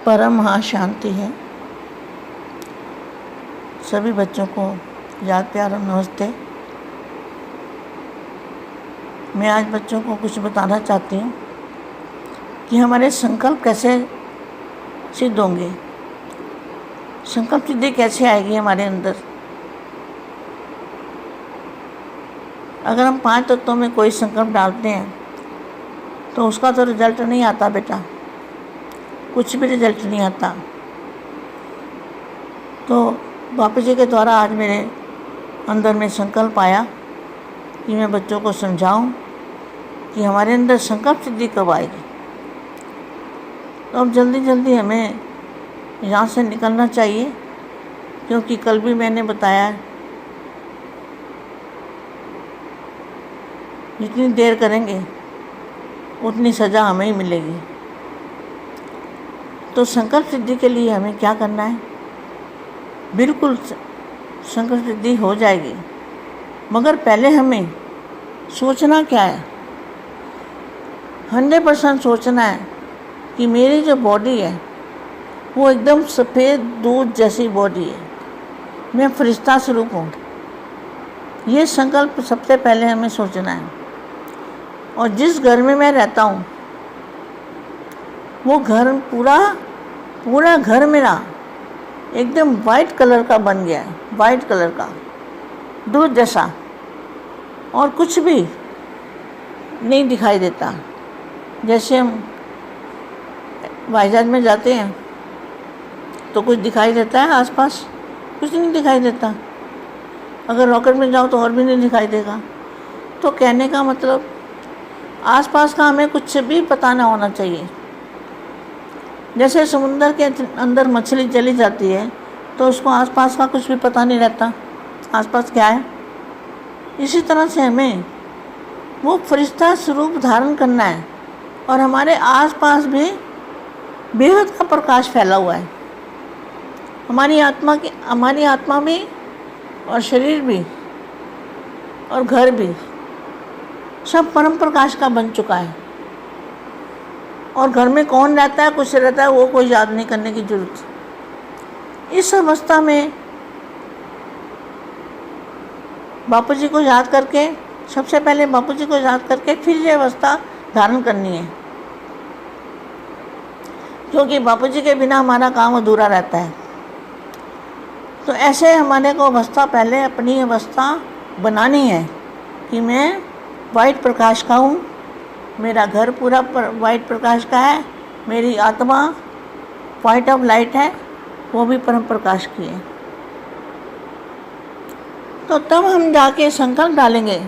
परम महाशांति है। सभी बच्चों को याद प्यार और नमस्ते। मैं आज बच्चों को कुछ बताना चाहती हूँ कि हमारे संकल्प कैसे सिद्ध होंगे, संकल्प सिद्धि कैसे आएगी हमारे अंदर। अगर हम 5 तत्वों में कोई संकल्प डालते हैं तो उसका तो रिजल्ट नहीं आता बेटा, कुछ भी रिजल्ट नहीं आता। तो बापू जी के द्वारा आज मेरे अंदर में संकल्प आया कि मैं बच्चों को समझाऊं कि हमारे अंदर संकल्प सिद्धि कब आएगी। तो अब जल्दी जल्दी हमें यहाँ से निकलना चाहिए, क्योंकि कल भी मैंने बताया जितनी देर करेंगे उतनी सज़ा हमें ही मिलेगी। तो संकल्प सिद्धि के लिए हमें क्या करना है? बिल्कुल संकल्प सिद्धि हो जाएगी, मगर पहले हमें सोचना क्या है? 100% सोचना है कि मेरी जो बॉडी है वो एकदम सफ़ेद दूध जैसी बॉडी है, मैं फरिश्ता स्वरूप हूँ। ये संकल्प सबसे पहले हमें सोचना है। और जिस घर में मैं रहता हूँ वो घर पूरा घर मेरा एकदम वाइट कलर का बन गया है, वाइट कलर का दूध जैसा, और कुछ भी नहीं दिखाई देता। जैसे हम वाइजहाज में जाते हैं तो कुछ दिखाई देता है आसपास? कुछ नहीं दिखाई देता। अगर रॉकेट में जाओ तो और भी नहीं दिखाई देगा। तो कहने का मतलब आसपास का हमें कुछ भी पता ना होना चाहिए। जैसे समुंदर के अंदर मछली चली जाती है तो उसको आसपास का कुछ भी पता नहीं रहता, आसपास क्या है। इसी तरह से हमें वो फरिश्ता स्वरूप धारण करना है, और हमारे आसपास भी बेहद का प्रकाश फैला हुआ है। हमारी आत्मा भी और शरीर भी और घर भी सब परम प्रकाश का बन चुका है। और घर में कौन रहता है, कुछ रहता है, वो कोई याद नहीं करने की जरूरत। इस अवस्था में बापू जी को याद करके, सबसे पहले बापू जी को याद करके फिर ये अवस्था धारण करनी है, क्योंकि बापू जी के बिना हमारा काम अधूरा रहता है। तो ऐसे हमारे को पहले अपनी अवस्था बनानी है कि मैं वाइट प्रकाश का हूँ, मेरा घर पूरा वाइट प्रकाश का है, मेरी आत्मा वाइट ऑफ लाइट है, वो भी परम प्रकाश की है। तो तब हम जाके संकल्प डालेंगे।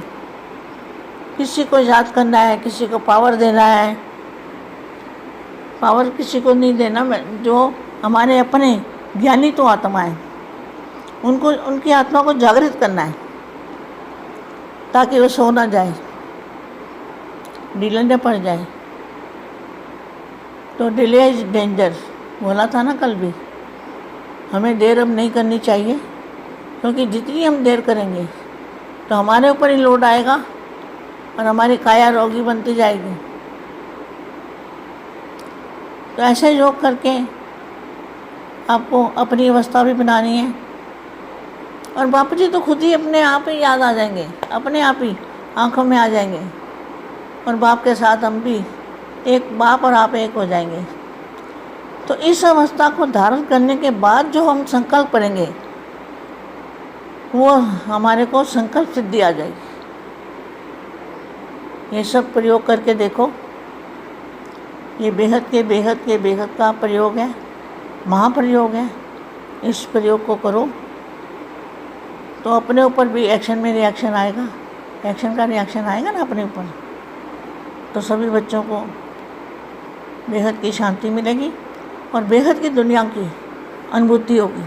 किसी को याद करना है, किसी को पावर देना है। पावर किसी को नहीं देना, जो हमारे अपने ज्ञानी तो आत्मा है उनको, उनकी आत्मा को जागृत करना है ताकि वो सो ना जाए, डिले न पड़ जाए। तो डिले इज डेंजर बोला था ना कल भी। हमें देर अब नहीं करनी चाहिए, क्योंकि जितनी हम देर करेंगे तो हमारे ऊपर ही लोड आएगा और हमारी काया रोगी बनती जाएगी। तो ऐसे योग करके आपको अपनी अवस्था भी बनानी है। और बापू जी तो खुद ही अपने आप ही याद आ जाएंगे, अपने आप ही आंखों में आ जाएंगे। और बाप के साथ हम भी एक, बाप और आप एक हो जाएंगे। तो इस अवस्था को धारण करने के बाद जो हम संकल्प करेंगे वो हमारे को संकल्प सिद्धि आ जाएगी। ये सब प्रयोग करके देखो। ये बेहद का प्रयोग है, महाप्रयोग है। इस प्रयोग को करो तो अपने ऊपर भी एक्शन में रिएक्शन आएगा, एक्शन का रिएक्शन आएगा ना अपने ऊपर। तो सभी बच्चों को बेहद की शांति मिलेगी और बेहद की दुनिया की अनुभूति होगी।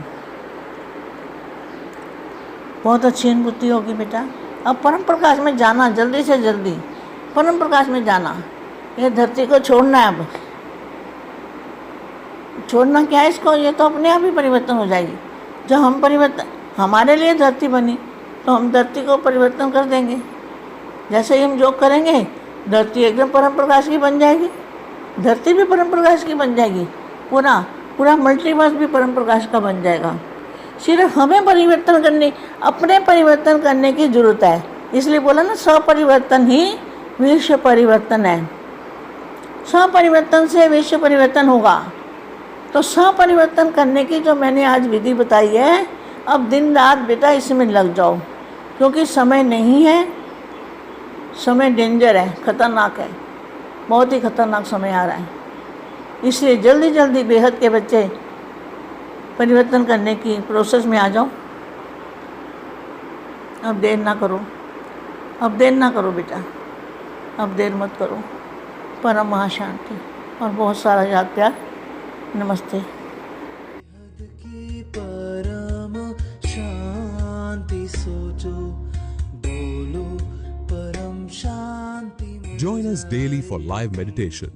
बहुत अच्छी अनुभूति होगी बेटा। अब परम प्रकाश में जाना, जल्दी से जल्दी परम प्रकाश में जाना। ये धरती को छोड़ना है। अब छोड़ना क्या है इसको? ये तो अपने आप ही परिवर्तन हो जाएगी। जब हम परिवर्तन, हमारे लिए धरती बनी तो हम धरती को परिवर्तन कर देंगे। जैसे ही हम योग करेंगे धरती एकदम परम प्रकाश की बन जाएगी, धरती भी परम प्रकाश की बन जाएगी। पूरा पूरा मल्टीवर्स भी परम प्रकाश का बन जाएगा। सिर्फ हमें परिवर्तन करने, अपने परिवर्तन करने की जरूरत है। इसलिए बोला ना, स्वपरिवर्तन ही विश्व परिवर्तन है। स्वपरिवर्तन से विश्व परिवर्तन होगा। तो स्वपरिवर्तन करने की जो मैंने आज विधि बताई है, अब दिन रात बेटा इसमें लग जाओ, क्योंकि समय नहीं है, समय डेंजर है, खतरनाक है, बहुत ही खतरनाक समय आ रहा है। इसलिए जल्दी जल्दी बेहद के बच्चे परिवर्तन करने की प्रोसेस में आ जाओ। अब देर ना करो, अब देर ना करो बेटा, अब देर मत करो। परम महाशांति और बहुत सारा याद प्यार। नमस्ते। परम शांति सोचो, बोलो परम शांति। Join us daily for live meditation,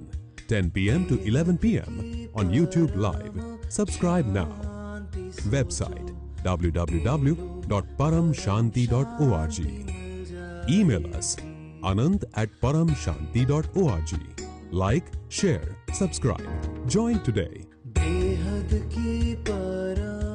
10 p.m. to 11 p.m. on YouTube Live. Subscribe now. Website www.paramshanti.org. Email us anand@paramshanti.org. Like, share, subscribe. Join today. बेहद की परम